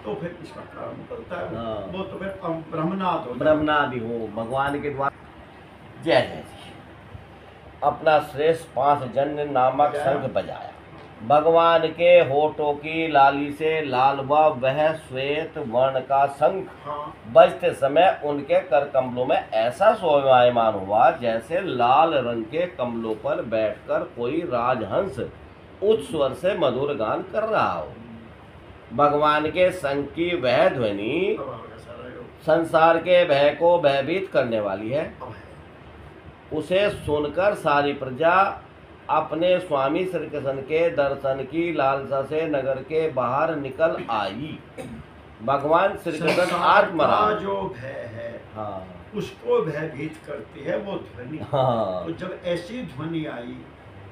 तो फिर इसका कारण निकलता है। हाँ। वो तो फिर ब्रह्मनाद हो, ब्रह्मनादि हो भगवान के द्वारा। जय जय जी। अपना श्रेष्ठ 5 जन्य नामक शंख बजाया। भगवान के होठों की लाली से लाल वह श्वेत वर्ण का शंख हाँ, बजते समय उनके कर कमलों में ऐसा शोभायमान हुआ जैसे लाल रंग के कमलों पर बैठकर कोई राजहंस उच्च स्वर से मधुर गान कर रहा हो। भगवान के शंख की वह ध्वनि अब होगा सारा योग। संसार के भय को भयभीत करने वाली है। अब है। उसे सुनकर सारी प्रजा अपने स्वामी श्री कृष्ण के दर्शन की लालसा से नगर के बाहर निकल आई। भगवान श्री कृष्ण संसार का आत्मराम। जो भय है, हाँ उसको भयभीत करती है वो ध्वनि। हाँ तो जब ऐसी ध्वनि आई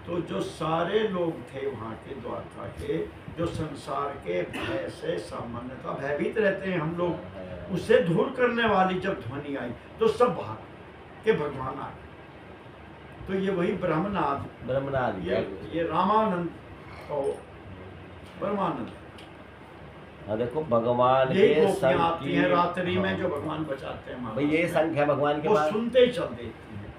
तो जो सारे लोग थे वहाँ के द्वारका के, जो संसार के भय से सामान्यतः भयभीत रहते हैं हम लोग, उसे दूर करने वाली जब ध्वनि आई तो सब भाग के भगवान आ गए। तो ये वही ब्रह्मनाद, ब्रह्मनाद ये रामानंद और ब्रह्मानंद। हाँ देखो भगवान यही के गोपियाँ शंख आती की। हैं रात्रि में हाँ। जो भगवान बचाते हैं भाई ये शंख है भगवान के वो पास। सुनते ही चल देती हैं।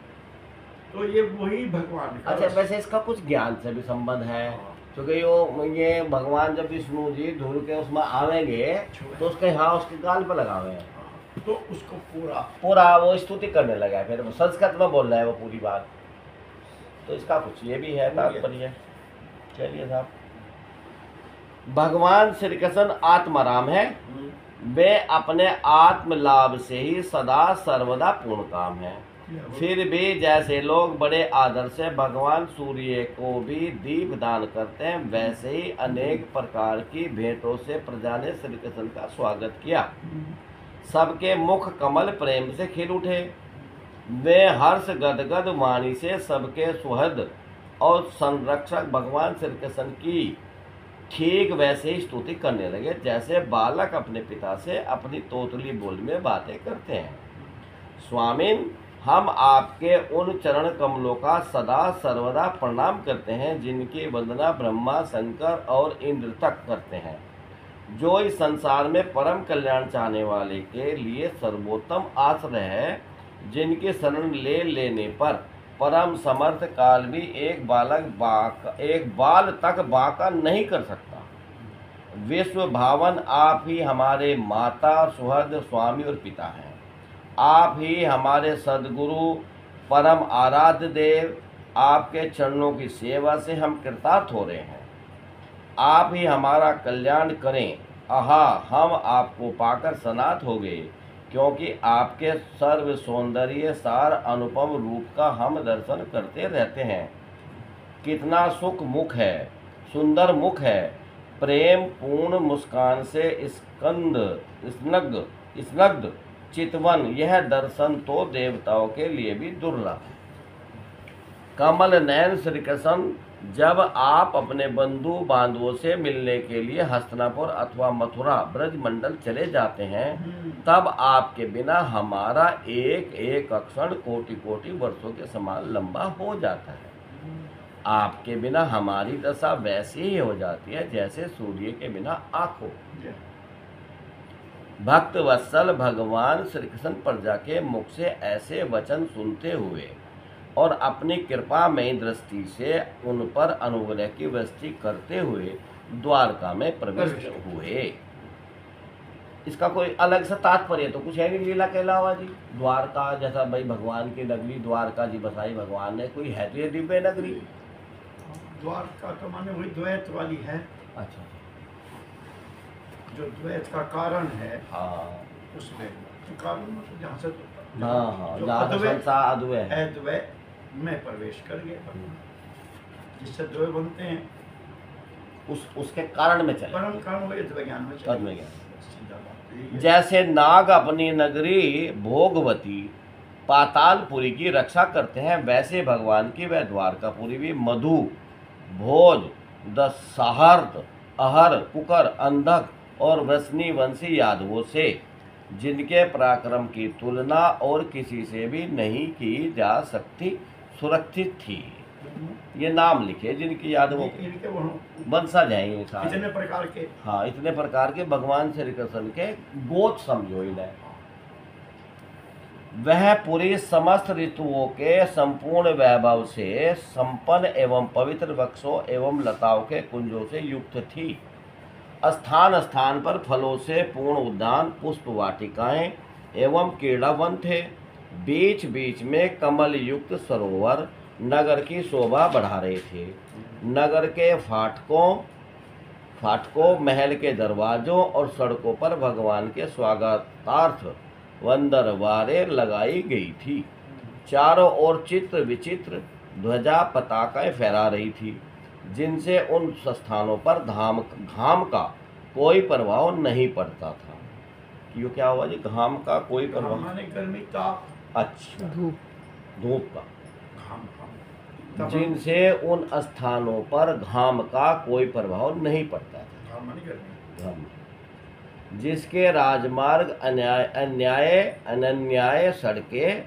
तो ये वही भगवान का अच्छा रस- वैसे इसका कुछ ज्ञान से भी संबंध है, हाँ। क्योंकि ये भगवान जब विष्णु जी धूल के उसमें आवेंगे तो उसके हाँ उसके गाल पर लगावे हैं, हाँ, तो उसको पूरा वो स्तुति करने लगा है, फिर वो संस्कृत में बोल रहा है वो पूरी बात। तो इसका कुछ ये भी है तात्पर्य। चलिए साहब, भगवान श्री कृष्ण आत्माराम है। वे अपने आत्म लाभ से ही सदा सर्वदा पूर्ण काम है। फिर भी जैसे लोग बड़े आदर से भगवान सूर्य को भी दीप दान करते हैं, वैसे ही अनेक प्रकार की भेंटों से प्रजा ने श्री कृष्ण का स्वागत किया। सबके मुख कमल प्रेम से खिल उठे। वे हर्ष गदगद वाणी से सबके सुहृद और संरक्षक भगवान श्री कृष्ण की ठीक वैसे ही स्तुति करने लगे जैसे बालक अपने पिता से अपनी तोतली बोली में बातें करते हैं। स्वामिन, हम आपके उन चरण कमलों का सदा सर्वदा प्रणाम करते हैं जिनकी वंदना ब्रह्मा, शंकर और इंद्र तक करते हैं, जो इस संसार में परम कल्याण चाहने वाले के लिए सर्वोत्तम आश्रय है, जिनकी शरण ले लेने पर परम समर्थ काल भी एक बाल तक बाका नहीं कर सकता। विश्व भावन आप ही हमारे माता, सुहृद, स्वामी और पिता हैं। आप ही हमारे सद्गुरु, परम आराध्य देव। आपके चरणों की सेवा से हम कृतार्थ हो रहे हैं। आप ही हमारा कल्याण करें। आहा, हम आपको पाकर सनात हो गए, क्योंकि आपके सर्व सौंदर्य सार अनुपम रूप का हम दर्शन करते रहते हैं। कितना सुख मुख है, सुंदर मुख है, प्रेम पूर्ण मुस्कान से स्नग्ध चितवन, यह दर्शन तो देवताओं के लिए भी दुर्लभ है। कमल नयन श्री कृष्ण, जब आप अपने बंधु बांधवों से मिलने के लिए हस्तिनापुर अथवा मथुरा ब्रज मंडल चले जाते हैं, तब आपके बिना हमारा एक एक अक्षण कोटि कोटि वर्षों के समान लंबा हो जाता है। आपके बिना हमारी दशा वैसी ही हो जाती है जैसे सूर्य के बिना आँख हो। भक्त वत्सल भगवान श्री कृष्ण प्रजा के मुख से ऐसे वचन सुनते हुए और अपनी कृपामयी दृष्टि से उन पर अनुग्रह की वृष्टि करते हुए द्वारका में प्रविष्ट हुए। इसका कोई अलग सा तात्पर्य तो कुछ है नहीं लीला के अलावा जी। द्वारका जैसा भाई भगवान की नगरी द्वारका जी बसाई भगवान ने, कोई है तो ये दिव्य नगरी। द्वारका तो माने वही द्वैत वाली है। अच्छा, जो द्वैत का कारण है, हाँ उसमें कारण मतलब जहाँ से हाँ जो जहाँ अद्वैत संसार अद्वैत है, अद्वैत में प्रवेश कर गए, जिससे द्वय बनते हैं। उसके कारण में चले, परम कारण वही अद्वैत ज्ञान में चले। अद्वैत ज्ञान। सीधा बात यही है। जैसे नाग अपनी नगरी भोगवती पातालपुरी की रक्षा करते हैं, वैसे भगवान की वह द्वारकापुरी भी मधु, भोज, दशहर्त, अहर, कुकर, अंधक और वृष्णि वंशी यादवों से, जिनके पराक्रम की तुलना और किसी से भी नहीं की जा सकती, सुरक्षित थी। ये नाम लिखे जिनकी याद वो इनके वो वंशज हैं ये सारे। इतने प्रकार के, हाँ, इतने प्रकार के भगवान श्री कृष्ण के गोत्र समझो इन्हें। वह पूरी समस्त ऋतुओं के संपूर्ण वैभव से संपन्न एवं पवित्र वृक्षों एवं लताओं के कुंजों से युक्त थी। स्थान स्थान पर फलों से पूर्ण उद्यान, पुष्प वाटिकाएं एवं क्रीड़ा वन थे। बीच बीच में कमल युक्त सरोवर नगर की शोभा बढ़ा रहे थे। नगर के फाटकों, महल के दरवाजों और सड़कों पर भगवान के स्वागतार्थ वंदरवारें लगाई गई थी। चारों ओर चित्र विचित्र ध्वजा पताकाएं फहरा रही थी, जिनसे उन स्थानों पर घाम का कोई प्रभाव नहीं पड़ता था। ये क्या हुआ जी? घाम का कोई प्रभाव? माने गर्मी, ताप, अच्छा, धूप का, घाम, जिनसे उन स्थानों पर घाम का कोई प्रभाव नहीं पड़ता था। घाम, जिसके राजमार्ग अनन्याय सड़कें,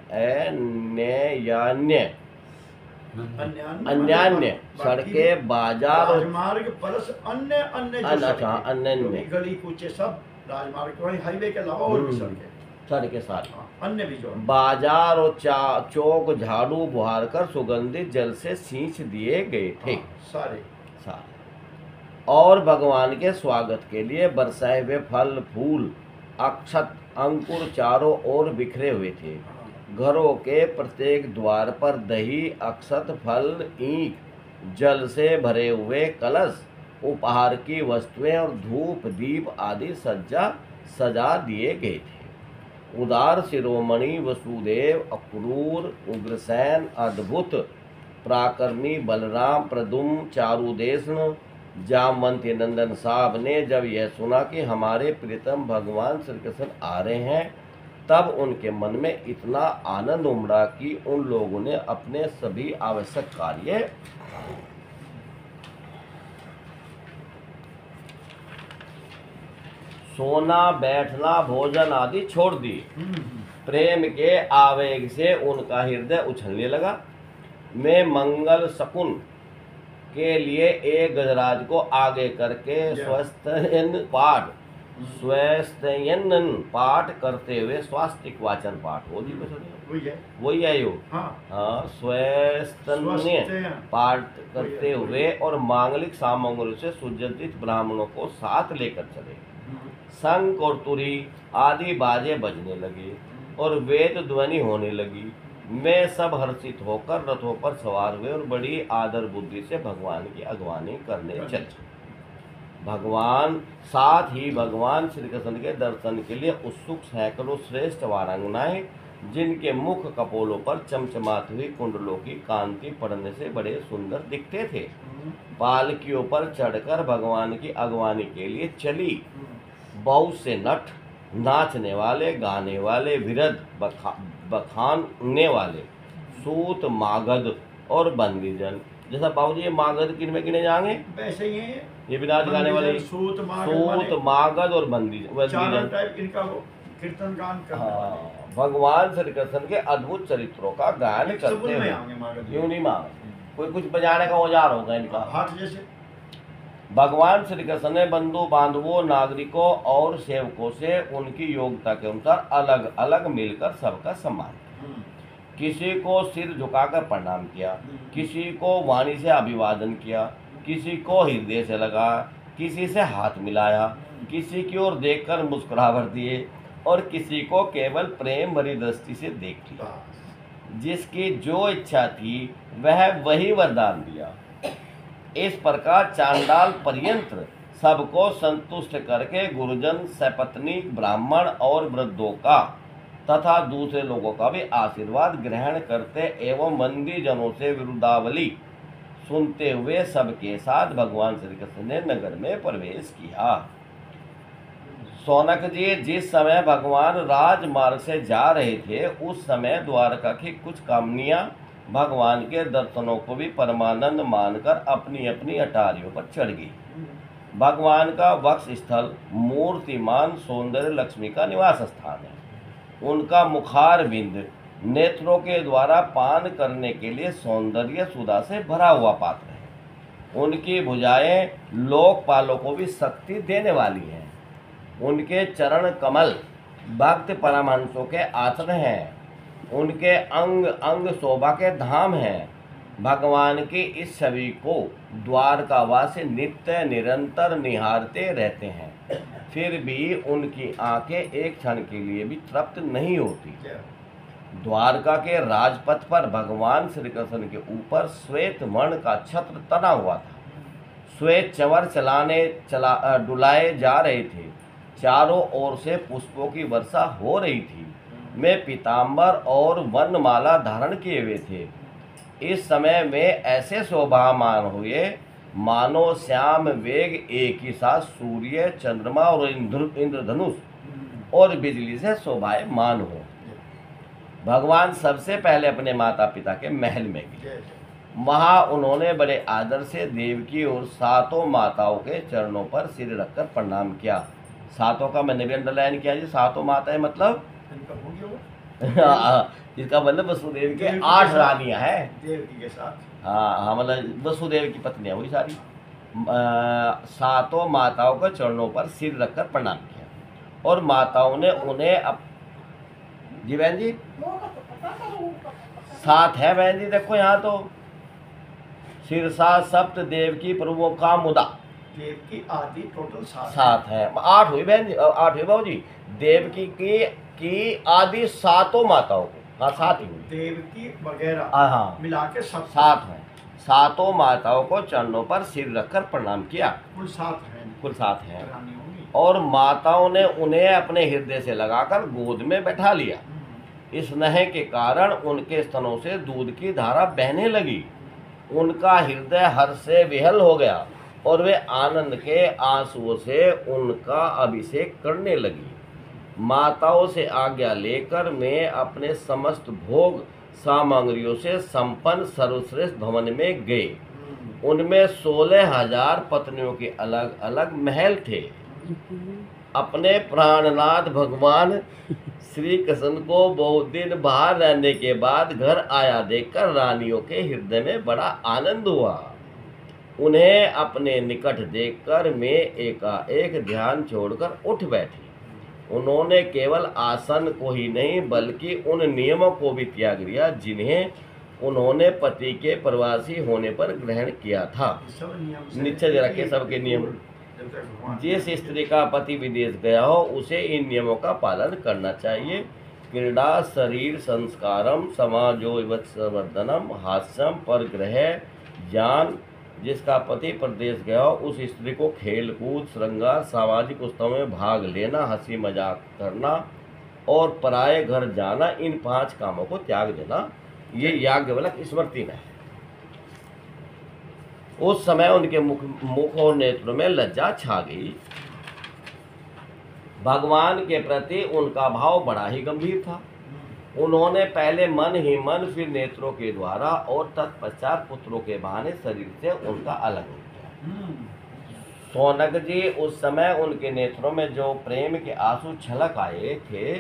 अन्यान्य सड़कें, बाजार और राजमार्ग प्लस अन्य अन्य अन्य गली कूचे सब राजमार्ग, हाईवे के अलावा और भी सड़कें सारी अन्य भी जो बाजार और चौक झाड़ू बुहार कर सुगंधित जल से सींच दिए गए थे। सारे और भगवान के स्वागत के लिए बरसाए हुए फल फूल अक्षत अंकुर चारों ओर बिखरे हुए थे। घरों के प्रत्येक द्वार पर दही, अक्षत, फल, ईंख, जल से भरे हुए कलश, उपहार की वस्तुएं और धूप दीप आदि सजा दिए गए थे। उदार शिरोमणि वसुदेव, अक्रूर, उग्रसेन, अद्भुत पराक्रमी बलराम, प्रद्युम्न, चारुदेशन, जामवंती नंदन साहब ने जब यह सुना कि हमारे प्रीतम भगवान श्री कृष्ण आ रहे हैं, तब उनके मन में इतना आनंद उमड़ा कि उन लोगों ने अपने सभी आवश्यक कार्य सोना, बैठना, भोजन आदि छोड़ दिए। प्रेम के आवेग से उनका हृदय उछलने लगा। मैं मंगल शकुन के लिए एक गजराज को आगे करके स्वस्तयन पाठ करते हुए स्वास्तिक वाचन पाठ हो जी वही है यो। हाँ, स्वस्तन्य पाठ करते हुए और मांगलिक सामग्री से सुसज्जित ब्राह्मणों को साथ लेकर चले। शंख और तुरी आदि बाजे बजने लगे और वेद ध्वनि होने लगी। वे सब हर्षित होकर रथों पर सवार हुए और बड़ी आदर बुद्धि से भगवान की अगवानी करने चले। साथ ही भगवान श्री कृष्ण के दर्शन के लिए उत्सुक सैकड़ों श्रेष्ठ वारांगनाएं, जिनके मुख कपोलों पर चमचमाती हुई कुंडलों की कांति पड़ने से बड़े सुंदर दिखते थे, पालकियों पर चढ़कर भगवान की अगवानी के लिए चली। बहुत से नट, नाचने वाले, गाने वाले, विरध, बखानने वाले, सूत, मागध और बंदीजन। जैसा बाबूजी ये मागध किन में गिने जाएंगे, वैसे ही ये भी नाच गाने वाले सूत, मागध और बंदीजन टाइप इनका वो कीर्तन गान करने वाले। भगवान श्री कृष्ण के अद्भुत चरित्रों का गायन करते हुए। क्यों नहीं मांगे? कोई कुछ बजाने का औजार होगा इनका, हाथ जैसे। भगवान श्री कृष्ण ने बंधु बांधवों, नागरिकों और सेवकों से उनकी योग्यता के अनुसार अलग अलग मिलकर सबका सम्मान किया। किसी को सिर झुकाकर प्रणाम किया, किसी को वाणी से अभिवादन किया, किसी को हृदय से लगा, किसी से हाथ मिलाया, किसी की ओर देखकर मुस्कुराहट दिए और किसी को केवल प्रेम भरी दृष्टि से देख लिया। जिसकी जो इच्छा थी वह वही वरदान दिया। इस प्रकार चांडाल पर्यंत सबको संतुष्ट करके गुरुजन, सपत्नीक, ब्राह्मण और वृद्धों का तथा दूसरे लोगों का भी आशीर्वाद ग्रहण करते एवं बंदी जनों से विरुद्धावली सुनते हुए सबके साथ भगवान श्री कृष्ण ने नगर में प्रवेश किया। सौनक जी, जिस समय भगवान राजमार्ग से जा रहे थे उस समय द्वारका की कुछ कामनियां भगवान के दर्शनों को भी परमानंद मानकर अपनी अपनी अटारियों पर चढ़ गई। भगवान का वक्ष स्थल मूर्तिमान सौंदर्य लक्ष्मी का निवास स्थान है। उनका मुखार बिंद नेत्रों के द्वारा पान करने के लिए सौंदर्य सुधा से भरा हुआ पात्र है। उनकी भुजाएं लोकपालों को भी शक्ति देने वाली हैं। उनके चरण कमल भक्त परमहंसों के आसन हैं। उनके अंग अंग शोभा के धाम हैं। भगवान की इस छवि को द्वारकावासी नित्य निरंतर निहारते रहते हैं, फिर भी उनकी आंखें एक क्षण के लिए भी तृप्त नहीं होती। द्वारका के राजपथ पर भगवान श्री कृष्ण के ऊपर श्वेत वर्ण का छत्र तना हुआ था। श्वेत चंवर डुलाए जा रहे थे। चारों ओर से पुष्पों की वर्षा हो रही थी। वे पीताम्बर और वर्णमाला धारण किए हुए थे। इस समय वे ऐसे शोभामान हुए मानो श्याम वेग एक ही साथ सूर्य, चंद्रमा और इंद्रधनुष और बिजली से शोभायमान हो। भगवान सबसे पहले अपने माता पिता के महल में गए। वहाँ उन्होंने बड़े आदर से देवकी और सातों माताओं के चरणों पर सिर रखकर प्रणाम किया। सातों का मैंने भी अंडरलाइन किया जी। सातों माताएं मतलब जिसका मतलब वसुदेव के 8 रानियां हैं देवकी के साथ। हाँ, मतलब वसुदेव की पत्नियां हुई सारी। सातों माताओं के चरणों पर सिर रखकर प्रणाम किया और माताओं ने उन्हें जी बहन जी 7 है बहन जी, देखो यहाँ तो शीर्षा सप्त देव की प्रभुओं का मुदा देव की आदि टोटल 7 है। 8 हुई बहन जी, 8 हुई बाबू जी। देवकी की आदि सातों माताओं को, हाँ 7 ही हुई। देवकी वगैरह हाँ मिला के 7 है। सातों माताओं को चरणों पर सिर रखकर प्रणाम किया। कुल 7 है। कुल 7 है। और माताओं ने उन्हें अपने हृदय से लगाकर गोद में बैठा लिया। स्नेह के कारण उनके स्तनों से दूध की धारा बहने लगी। उनका हृदय हर्ष से विहल हो गया और वे आनंद के आंसुओं से उनका अभिषेक करने लगी। माताओं से आज्ञा लेकर मैं अपने समस्त भोग सामग्रियों से संपन्न सर्वश्रेष्ठ भवन में गए। उनमें 16,000 पत्नियों के अलग अलग महल थे। अपने प्राणनाथ भगवान श्री कृष्ण को बहुत दिन बाहर रहने के बाद घर आया देखकर रानियों के हृदय में बड़ा आनंद हुआ। उन्हें अपने निकट देखकर मैं एकाएक ध्यान छोड़कर उठ बैठी। उन्होंने केवल आसन को ही नहीं बल्कि उन नियमों को भी त्याग दिया जिन्हें उन्होंने पति के प्रवासी होने पर ग्रहण किया था। नीचे जरा के सबके नियम। जिस स्त्री का पति विदेश गया हो उसे इन नियमों का पालन करना चाहिए। क्रीड़ा शरीर संस्कारम समाजो वर्धनम हास्यम परग्रह ज्ञान। जिसका पति प्रदेश गया हो उस स्त्री को खेल कूद श्रृंगार सामाजिक उत्सव में भाग लेना, हंसी मजाक करना और पराये घर जाना, इन 5 कामों को त्याग देना। ये याज्ञवल्क्य स्मृति में है। उस समय उनके मुख और नेत्रों में लज्जा छा गई। भगवान के प्रति उनका भाव बड़ा ही गंभीर था। उन्होंने पहले मन ही मन, फिर नेत्रों के द्वारा और तत्पश्चात पुत्रों के बहाने शरीर से उनका अलग हो गया। सौनक जी उस समय उनके नेत्रों में जो प्रेम के आंसू छलक आए थे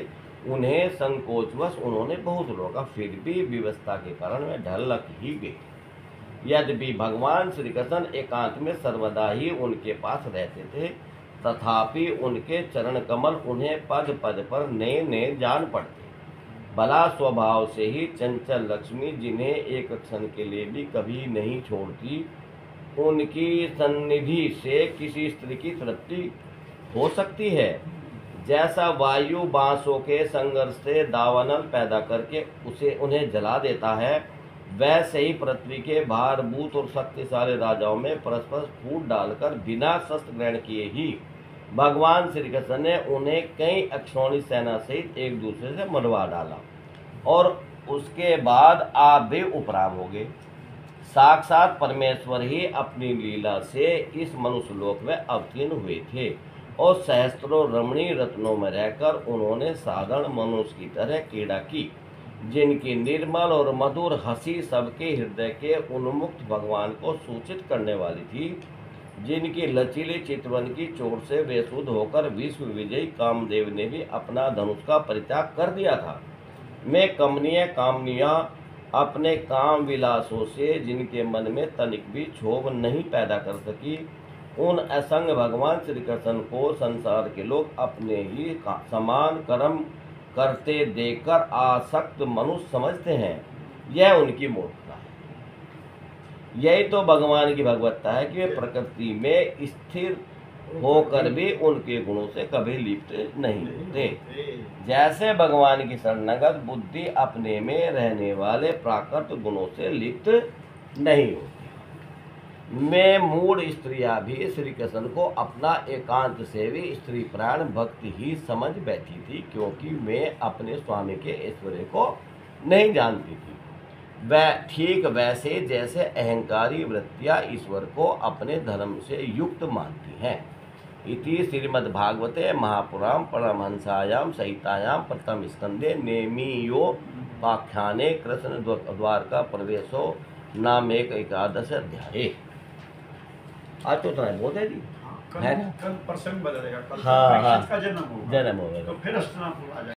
उन्हें संकोचवश उन्होंने बहुत रोका, फिर भी विवस्था के कारण वे ढलक ही गए। यद्यपि भगवान श्री कृष्ण एकांत में सर्वदा ही उनके पास रहते थे, तथापि उनके चरण कमल उन्हें पद पद पर नए नए जान पड़ते। भला स्वभाव से ही चंचल लक्ष्मी, जिन्हें एक क्षण के लिए भी कभी नहीं छोड़ती, उनकी सन्निधि से किसी स्त्री की तृप्ति हो सकती है। जैसा वायु बांसों के संघर्ष से दावानल पैदा करके उन्हें जला देता है, वैसे ही पृथ्वी के भारभूत और शक्तिशाली राजाओं में परस्पर फूट डालकर बिना शस्त्र ग्रहण किए ही भगवान श्री कृष्ण ने उन्हें कई अक्षौणी सेना सहित एक दूसरे से मरवा डाला और उसके बाद आप भी उपराम हो गए। साक्षात परमेश्वर ही अपनी लीला से इस मनुष्य लोक में अवतीर्ण हुए थे और सहस्त्रों रमणीय रत्नों में रहकर उन्होंने साधारण मनुष्य की तरह क्रीड़ा की, जिनकी निर्मल और मधुर हंसी सबके हृदय के उन्मुक्त भगवान को सूचित करने वाली थी, जिनकी लचीली चितवन की चोट से बेसुध होकर विश्व विजयी कामदेव ने भी अपना धनुष का परित्याग कर दिया था। में कमनीय कामनियाँ अपने काम विलासों से जिनके मन में तनिक भी क्षोभ नहीं पैदा कर सकी, उन असंग भगवान श्री कृष्ण को संसार के लोग अपने ही समान कर्म करते देखकर आसक्त मनुष्य समझते हैं। यह उनकी मूर्खता है। यही तो भगवान की भगवत्ता है कि वे प्रकृति में स्थिर होकर भी उनके गुणों से कभी लिप्त नहीं होते। जैसे भगवान की शरणागत बुद्धि अपने में रहने वाले प्राकृत गुणों से लिप्त नहीं होती। मैं मूढ़ स्त्रियां भी श्री कृष्ण को अपना एकांत सेवी स्त्री प्राण भक्ति ही समझ बैठी थी, क्योंकि मैं अपने स्वामी के ऐश्वर्य को नहीं जानती थी। वह ठीक वैसे जैसे अहंकारी वृत्तियां ईश्वर को अपने धर्म से युक्त मानती हैं। इति श्रीमद्भागवते महापुराण परमहंसायां संहितायां प्रथम स्कंदे नेमियोपाख्याने कृष्ण द्वारका प्रवेशो नाम एकादश अध्याय। आज तो इतना बहुत है जी। कल प्रसंग बदलेगा, कल हाँ, कृष्ण का जन्म होगा, जन्म होगा। तो फिर हस्तिनापुर आ जाएगा।